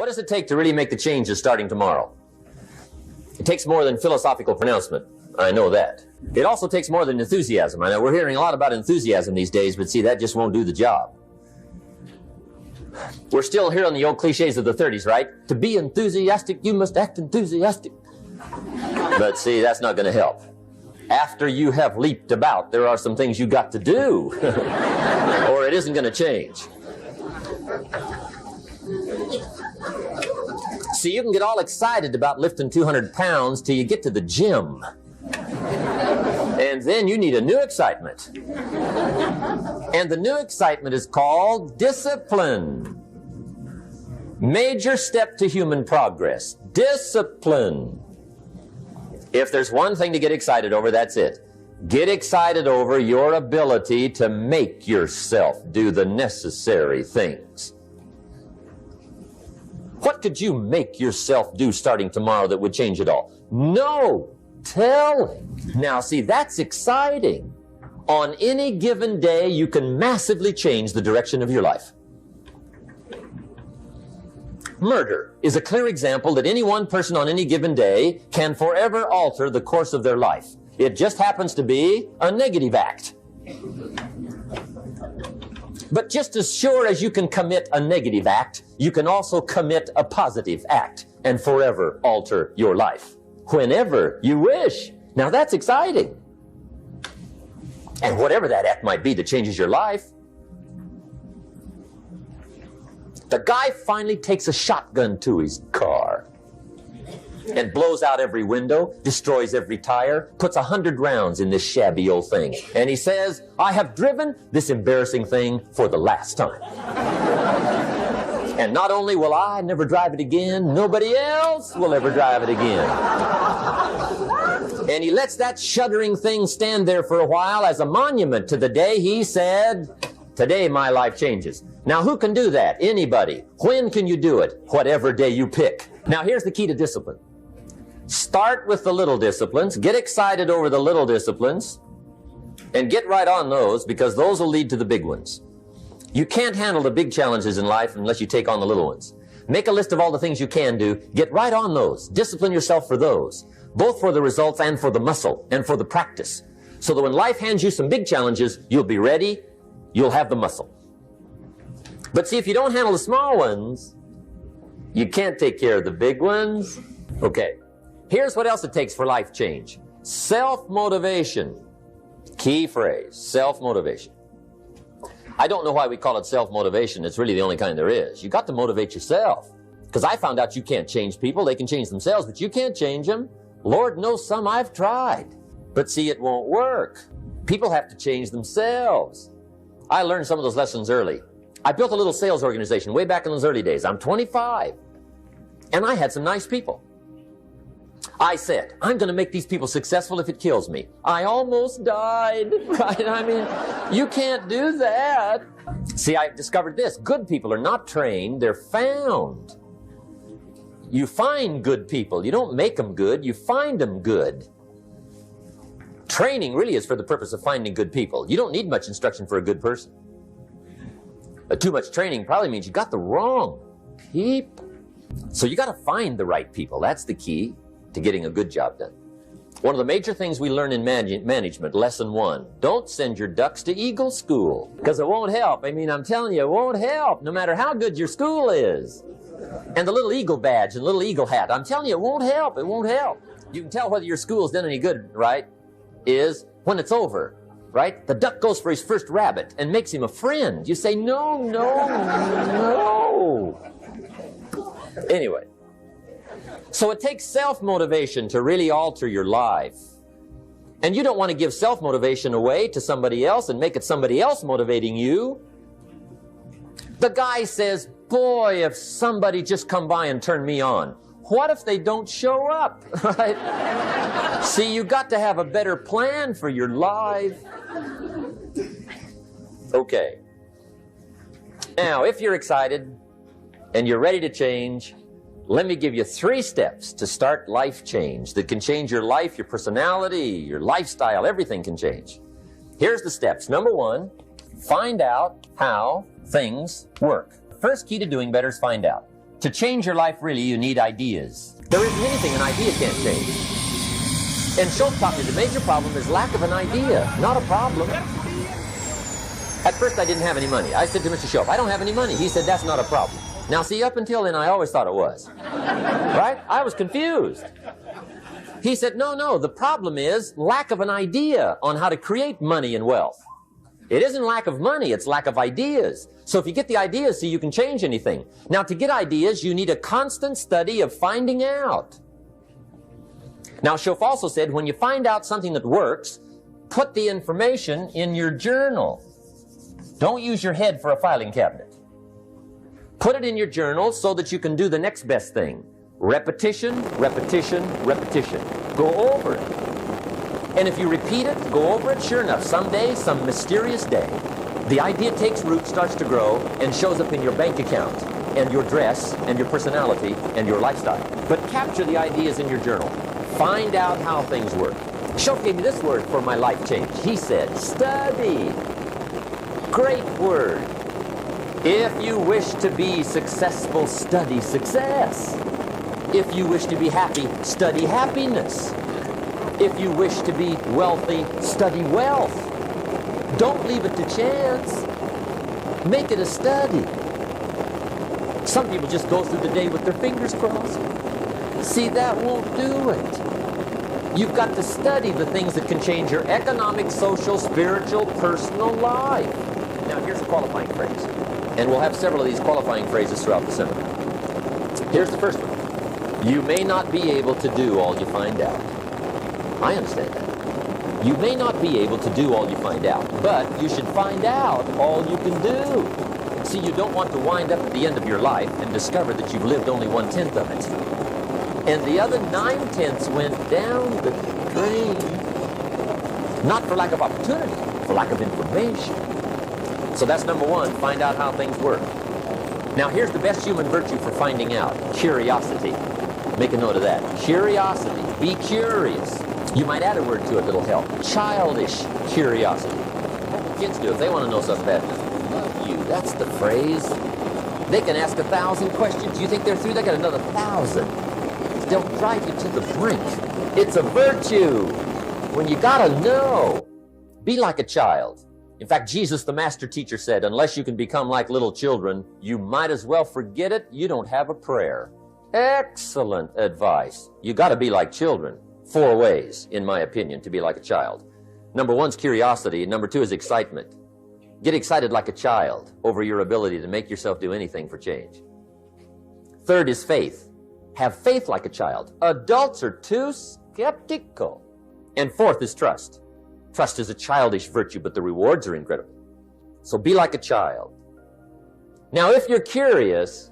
What does it take to really make the changes starting tomorrow? It takes more than philosophical pronouncement. I know that. It also takes more than enthusiasm. I know we're hearing a lot about enthusiasm these days, but see, that just won't do the job. We're still here on the old cliches of the 30s, right? To be enthusiastic, you must act enthusiastic. But see, that's not going to help. After you have leaped about, there are some things you got to do, or it isn't going to change. See, you can get all excited about lifting 200 pounds till you get to the gym. And then you need a new excitement. And the new excitement is called discipline. Major step to human progress. Discipline. If there's one thing to get excited over, that's it. Get excited over your ability to make yourself do the necessary things. What could you make yourself do starting tomorrow that would change it all? No telling. Now, see, that's exciting. On any given day, you can massively change the direction of your life. Murder is a clear example that any one person on any given day can forever alter the course of their life. It just happens to be a negative act. But just as sure as you can commit a negative act, you can also commit a positive act and forever alter your life. Whenever you wish. Now that's exciting. And whatever that act might be that changes your life. The guy finally takes a shotgun to his car and blows out every window, destroys every tire, puts 100 rounds in this shabby old thing. And he says, I have driven this embarrassing thing for the last time. And not only will I never drive it again, nobody else will ever drive it again. And he lets that shuddering thing stand there for a while as a monument to the day he said, today my life changes. Now who can do that? Anybody. When can you do it? Whatever day you pick. Now here's the key to discipline. Start with the little disciplines, get excited over the little disciplines, and get right on those because those will lead to the big ones. You can't handle the big challenges in life unless you take on the little ones. Make a list of all the things you can do, get right on those, discipline yourself for those, both for the results and for the muscle and for the practice. So that when life hands you some big challenges, you'll be ready, you'll have the muscle. But see, if you don't handle the small ones, you can't take care of the big ones. Okay, here's what else it takes for life change. Self-motivation. Key phrase, self-motivation. I don't know why we call it self-motivation. It's really the only kind there is. You got to motivate yourself. Because I found out you can't change people. They can change themselves, but you can't change them. Lord knows some I've tried. But see, it won't work. People have to change themselves. I learned some of those lessons early. I built a little sales organization way back in those early days. I'm 25. And I had some nice people. I said, I'm going to make these people successful if it kills me. I almost died, right? I mean, you can't do that. See, I discovered this. Good people are not trained, they're found. You find good people. You don't make them good, you find them good. Training really is for the purpose of finding good people. You don't need much instruction for a good person. Too much training probably means you got the wrong people. So you got to find the right people. That's the key to getting a good job done. One of the major things we learn in management, lesson 1, don't send your ducks to Eagle School, because it won't help. I mean, I'm telling you, it won't help, no matter how good your school is. And the little eagle badge and the little eagle hat, I'm telling you, it won't help, it won't help. You can tell whether your school's done any good, right, is when it's over, right? The duck goes for his first rabbit and makes him a friend. You say, no, no, no. Anyway. So it takes self-motivation to really alter your life. And you don't want to give self-motivation away to somebody else and make it somebody else motivating you. The guy says, boy, if somebody just come by and turn me on. What if they don't show up, right? See, you got to have a better plan for your life. Okay. Now, if you're excited and you're ready to change, let me give you 3 steps to start life change that can change your life, your personality, your lifestyle, everything can change. Here's the steps. Number 1, find out how things work. First key to doing better is find out. To change your life, really, you need ideas. There isn't anything an idea can't change. And Schultz taught me the major problem is lack of an idea, not a problem. At first, I didn't have any money. I said to Mr. Schultz, I don't have any money. He said, that's not a problem. Now, see, up until then, I always thought it was. Right? I was confused. He said, no, the problem is lack of an idea on how to create money and wealth. It isn't lack of money, it's lack of ideas. So if you get the ideas, see, you can change anything. Now, to get ideas, you need a constant study of finding out. Now, Schultz also said, when you find out something that works, put the information in your journal. Don't use your head for a filing cabinet. Put it in your journal so that you can do the next best thing. Repetition, repetition, repetition. Go over it. And if you repeat it, go over it, sure enough, someday, some mysterious day, the idea takes root, starts to grow, and shows up in your bank account, and your dress, and your personality, and your lifestyle. But capture the ideas in your journal. Find out how things work. Schultz gave me this word for my life change. He said, study. Great word. If you wish to be successful, study success. If you wish to be happy, study happiness. If you wish to be wealthy, study wealth. Don't leave it to chance. Make it a study. Some people just go through the day with their fingers crossed. See, that won't do it. You've got to study the things that can change your economic, social, spiritual, personal life. Now, here's a qualifying phrase. And we'll have several of these qualifying phrases throughout the seminar. Here's the first one. You may not be able to do all you find out. I understand that. You may not be able to do all you find out, but you should find out all you can do. See, you don't want to wind up at the end of your life and discover that you've lived only 1/10 of it. And the other 9/10 went down the drain. Not for lack of opportunity, for lack of information. So that's number one, find out how things work. Now here's the best human virtue for finding out, curiosity. Make a note of that. Curiosity, be curious. You might add a word to it that'll help. Childish curiosity. What kids do if they want to know something bad. Love you, that's the phrase. They can ask 1,000 questions. You think they're through? They got another 1,000. They'll drive you to the brink. It's a virtue. When you gotta know, be like a child. In fact, Jesus, the master teacher, said, unless you can become like little children, you might as well forget it. You don't have a prayer. Excellent advice. You got to be like children. 4 ways, in my opinion, to be like a child. Number 1 is curiosity. Number 2 is excitement. Get excited like a child over your ability to make yourself do anything for change. 3rd is faith. Have faith like a child. Adults are too skeptical. And 4th is trust. Trust is a childish virtue, but the rewards are incredible. So be like a child. Now, if you're curious,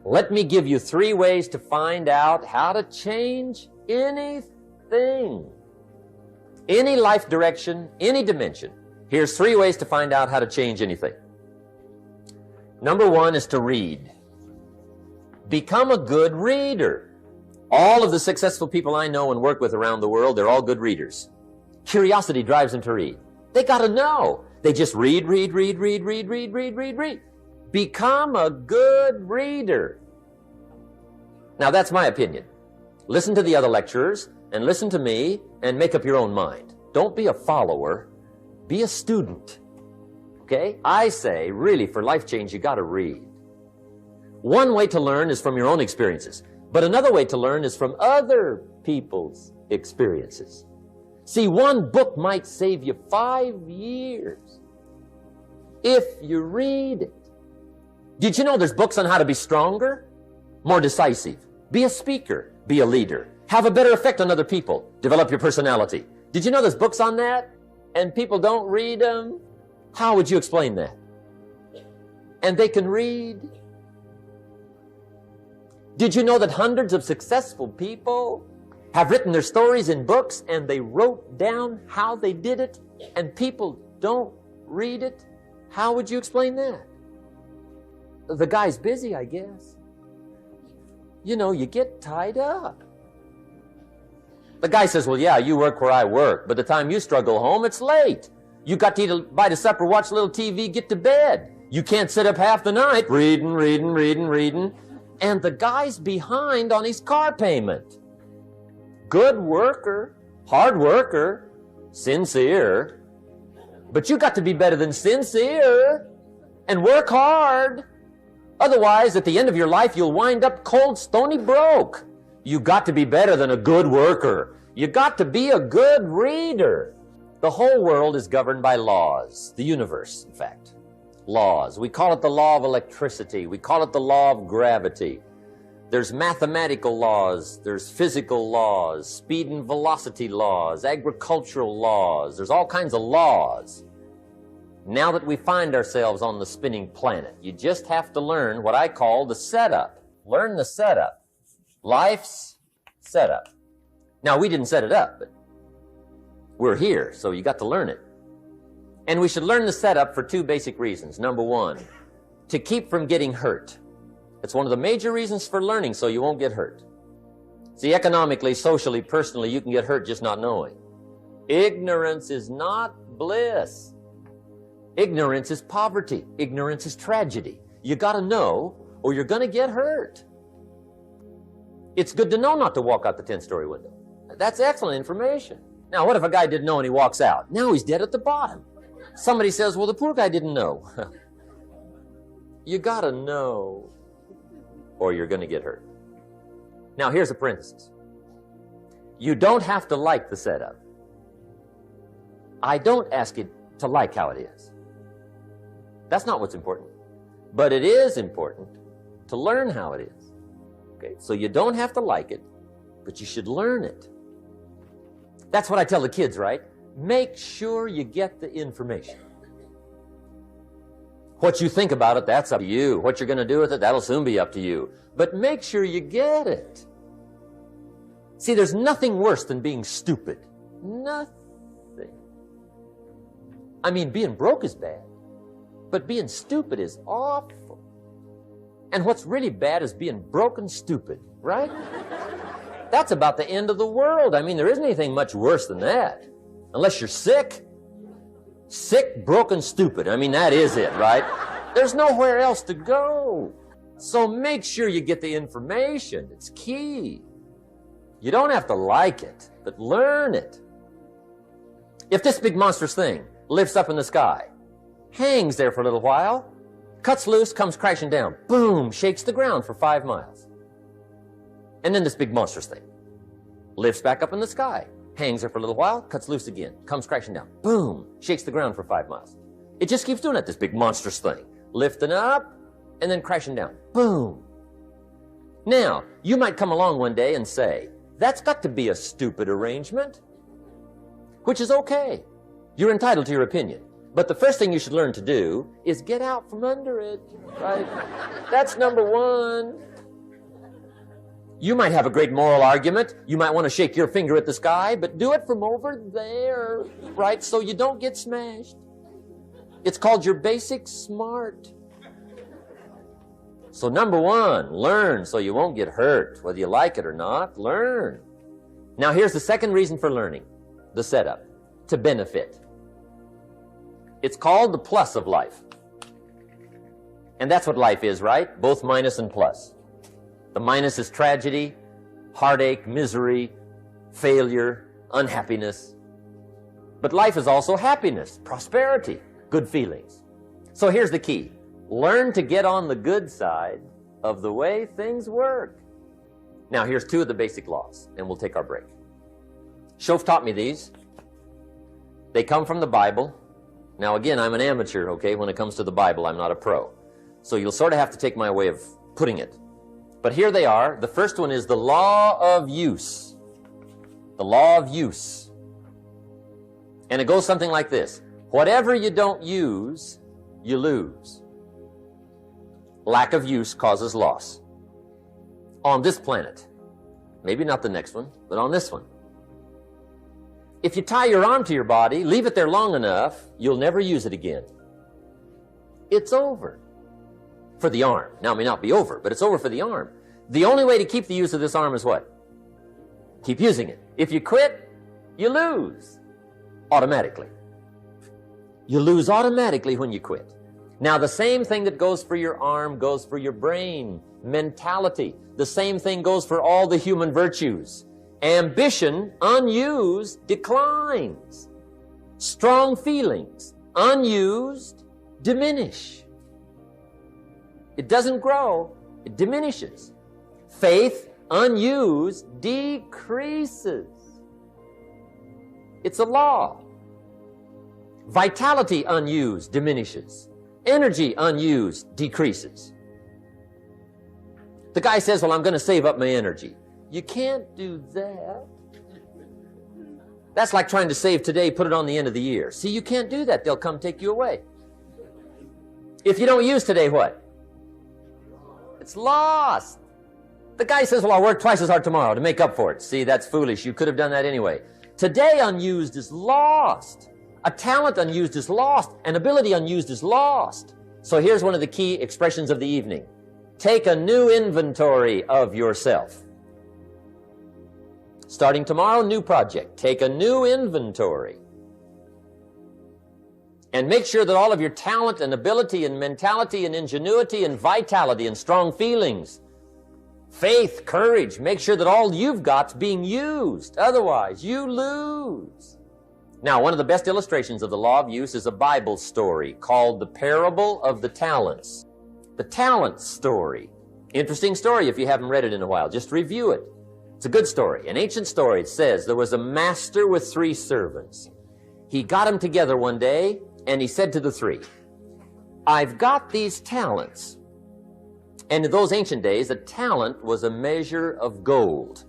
let me give you 3 ways to find out how to change anything. Any life direction, any dimension. Here's 3 ways to find out how to change anything. Number 1 is to read. Become a good reader. All of the successful people I know and work with around the world, they're all good readers. Curiosity drives them to read. They got to know. They just read. Become a good reader. Now, that's my opinion. Listen to the other lecturers and listen to me and make up your own mind. Don't be a follower. Be a student. Okay? I say, really, for life change, you got to read. One way to learn is from your own experiences, but another way to learn is from other people's experiences. See, one book might save you 5 years if you read it. Did you know there's books on how to be stronger, more decisive, be a speaker, be a leader, have a better effect on other people, develop your personality? Did you know there's books on that and people don't read them? How would you explain that? And they can read. Did you know that hundreds of successful people have written their stories in books and they wrote down how they did it and people don't read it? How would you explain that? The guy's busy, I guess. You know, you get tied up. The guy says, well, yeah, you work where I work, but the time you struggle home, it's late. You got to eat a bite of supper, watch a little TV, get to bed. You can't sit up half the night reading. and the guy's behind on his car payment. Good worker, hard worker, sincere. But you got to be better than sincere and work hard. Otherwise, at the end of your life, you'll wind up cold, stony broke. You got to be better than a good worker. You got to be a good reader. The whole world is governed by laws. The universe, in fact. Laws. We call it the law of electricity. We call it the law of gravity. There's mathematical laws. There's physical laws, speed and velocity laws, agricultural laws. There's all kinds of laws. Now that we find ourselves on the spinning planet, you just have to learn what I call the setup. Learn the setup. Life's setup. Now, we didn't set it up, but we're here, so you got to learn it. And we should learn the setup for two basic reasons. Number one, to keep from getting hurt. It's one of the major reasons for learning, so you won't get hurt. See, economically, socially, personally, you can get hurt just not knowing. Ignorance is not bliss. Ignorance is poverty. Ignorance is tragedy. You got to know, or you're going to get hurt. It's good to know not to walk out the 10-story window. That's excellent information. Now, what if a guy didn't know and he walks out? Now he's dead at the bottom. Somebody says, well, the poor guy didn't know. You got to know, or you're going to get hurt. Now, here's a parenthesis. You don't have to like the setup. I don't ask you to like how it is. That's not what's important. But it is important to learn how it is. Okay, so you don't have to like it, but you should learn it. That's what I tell the kids, right? Make sure you get the information. What you think about it, that's up to you. What you're going to do with it, that'll soon be up to you. But make sure you get it. See, there's nothing worse than being stupid. Nothing. I mean, being broke is bad, but being stupid is awful. And what's really bad is being broke and stupid, right? That's about the end of the world. I mean, there isn't anything much worse than that. Unless you're sick. Sick, broken, stupid. I mean, that is it, right? There's nowhere else to go. So make sure you get the information. It's key. You don't have to like it, but learn it. If this big monstrous thing lifts up in the sky, hangs there for a little while, cuts loose, comes crashing down, boom, shakes the ground for 5 miles. And then this big monstrous thing lifts back up in the sky, hangs there for a little while, cuts loose again, comes crashing down, boom, shakes the ground for 5 miles. It just keeps doing it, this big monstrous thing, lifting up and then crashing down, boom. Now, you might come along one day and say, that's got to be a stupid arrangement, which is okay. You're entitled to your opinion. But the first thing you should learn to do is get out from under it, right? That's number one. You might have a great moral argument. You might want to shake your finger at the sky, but do it from over there, right? So you don't get smashed. It's called your basic smart. So number one, learn so you won't get hurt. Whether you like it or not, learn. Now here's the second reason for learning, the setup, to benefit. It's called the plus of life. And that's what life is, right? Both minus and plus. The minus is tragedy, heartache, misery, failure, unhappiness. But life is also happiness, prosperity, good feelings. So here's the key. Learn to get on the good side of the way things work. Now here's two of the basic laws, and we'll take our break. Shof taught me these. They come from the Bible. Now again, I'm an amateur, okay? When it comes to the Bible, I'm not a pro. So you'll sort of have to take my way of putting it. But here they are. The first one is the law of use. The law of use. And it goes something like this. Whatever you don't use, you lose. Lack of use causes loss. On this planet. Maybe not the next one, but on this one. If you tie your arm to your body, leave it there long enough, you'll never use it again. It's over. For the arm. Now, it may not be over, but it's over for the arm. The only way to keep the use of this arm is what? Keep using it. If you quit, you lose. Automatically. You lose automatically when you quit. Now, the same thing that goes for your arm goes for your brain, mentality. The same thing goes for all the human virtues. Ambition, unused, declines. Strong feelings, unused, diminish. It doesn't grow, it diminishes. Faith, unused, decreases. It's a law. Vitality, unused, diminishes. Energy, unused, decreases. The guy says, well, I'm going to save up my energy. You can't do that. That's like trying to save today, put it on the end of the year. See, you can't do that. They'll come take you away. If you don't use today, what? It's lost. The guy says, well, I'll work twice as hard tomorrow to make up for it. See, that's foolish. You could have done that anyway. Today unused is lost. A talent unused is lost. An ability unused is lost. So here's one of the key expressions of the evening. Take a new inventory of yourself. Starting tomorrow, new project. Take a new inventory. And make sure that all of your talent and ability and mentality and ingenuity and vitality and strong feelings, faith, courage, make sure that all you've got's being used. Otherwise, you lose. Now, one of the best illustrations of the law of use is a Bible story called the parable of the talents. The talent story. Interesting story if you haven't read it in a while. Just review it. It's a good story. An ancient story. It says there was a master with 3 servants. He got them together one day and he said to the 3, I've got these talents. And in those ancient days, a talent was a measure of gold.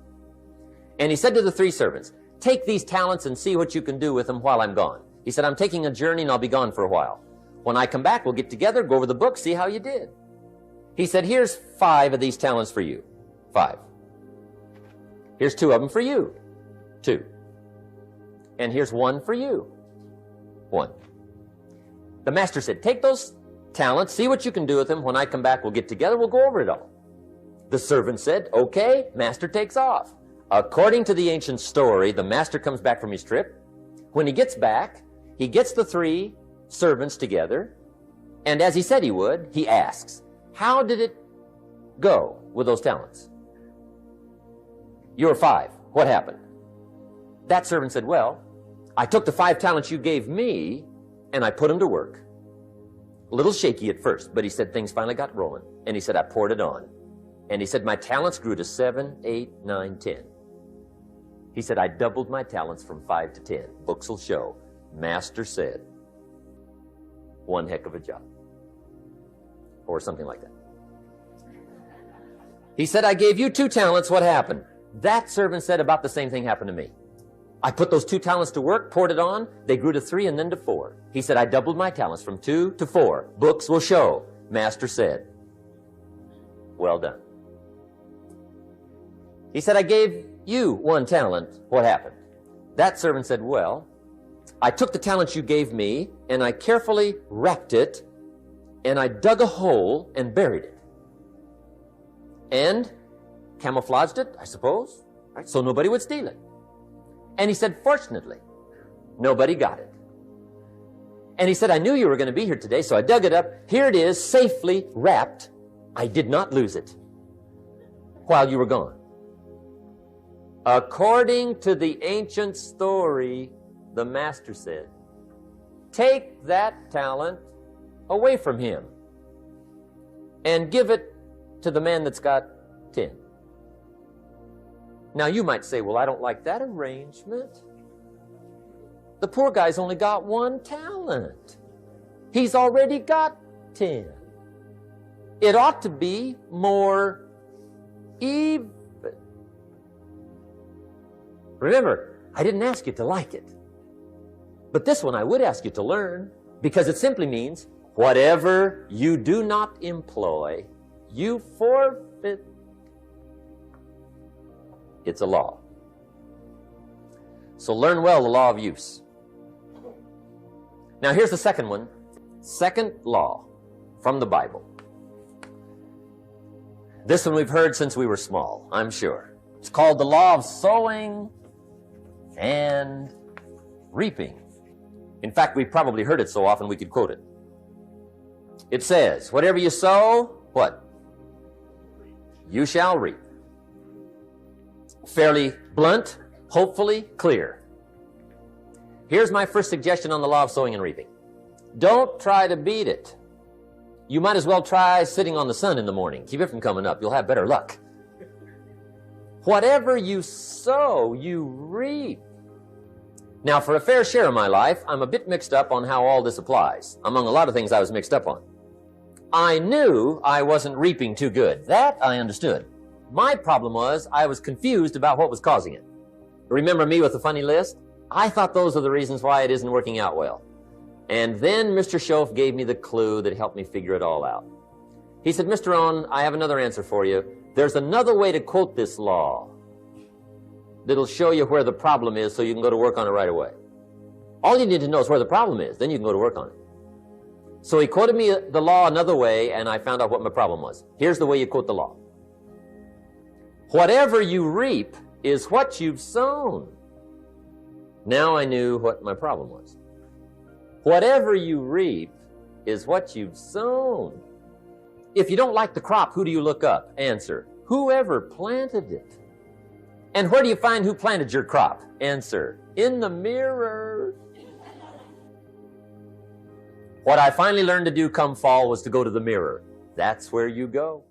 And he said to the 3 servants, take these talents and see what you can do with them while I'm gone. He said, I'm taking a journey and I'll be gone for a while. When I come back, we'll get together, go over the book, see how you did. He said, here's 5 of these talents for you. 5. Here's 2 of them for you. 2. And here's 1 for you. 1. The master said, take those talents, see what you can do with them. When I come back, we'll get together, we'll go over it all. The servant said, okay, master takes off. According to the ancient story, the master comes back from his trip. When he gets back, he gets the 3 servants together, and as he said he would, he asks, how did it go with those talents? You're 5. What happened? That servant said, well, I took the 5 talents you gave me, and I put them to work. A little shaky at first, but he said things finally got rolling, and he said, I poured it on. And he said, my talents grew to 7, 8, 9, 10. He said, I doubled my talents from 5 to 10. Books will show. Master said, one heck of a job. Or something like that. He said, I gave you 2 talents. What happened? That servant said about the same thing happened to me. I put those 2 talents to work, poured it on. They grew to 3 and then to 4. He said, I doubled my talents from 2 to 4. Books will show. Master said, well done. He said, I gave you 1 talent. What happened? That servant said, well, I took the talents you gave me and I carefully wrapped it and I dug a hole and buried it. And camouflaged it, I suppose, right? So nobody would steal it. And he said, fortunately, nobody got it. And he said, I knew you were going to be here today, so I dug it up. Here it is, safely wrapped. I did not lose it while you were gone. According to the ancient story, the master said, take that talent away from him and give it to the man that's got 10. Now you might say, well, I don't like that arrangement. The poor guy's only got 1 talent. He's already got 10. It ought to be more even. Remember, I didn't ask you to like it. But this one I would ask you to learn, because it simply means whatever you do not employ, you forfeit. It's a law. So learn well the law of use. Now here's the second one. Second law from the Bible. This one we've heard since we were small, I'm sure. It's called the law of sowing and reaping. In fact, we've probably heard it so often we could quote it. It says, whatever you sow, what? You shall reap. Fairly blunt, hopefully clear. Here's my first suggestion on the law of sowing and reaping. Don't try to beat it. You might as well try sitting on the sun in the morning. Keep it from coming up. You'll have better luck. Whatever you sow, you reap. Now, for a fair share of my life, I'm a bit mixed up on how all this applies. Among a lot of things I was mixed up on. I knew I wasn't reaping too good. That I understood. My problem was I was confused about what was causing it. Remember me with the funny list? I thought those are the reasons why it isn't working out well. And then Mr. Schoaf gave me the clue that helped me figure it all out. He said, Mr. Rohn, I have another answer for you. There's another way to quote this law that'll show you where the problem is so you can go to work on it right away. All you need to know is where the problem is, then you can go to work on it. So he quoted me the law another way, and I found out what my problem was. Here's the way you quote the law. Whatever you reap is what you've sown. Now I knew what my problem was. Whatever you reap is what you've sown. If you don't like the crop, who do you look up? Answer, whoever planted it. And where do you find who planted your crop? Answer, in the mirror. What I finally learned to do come fall was to go to the mirror. That's where you go.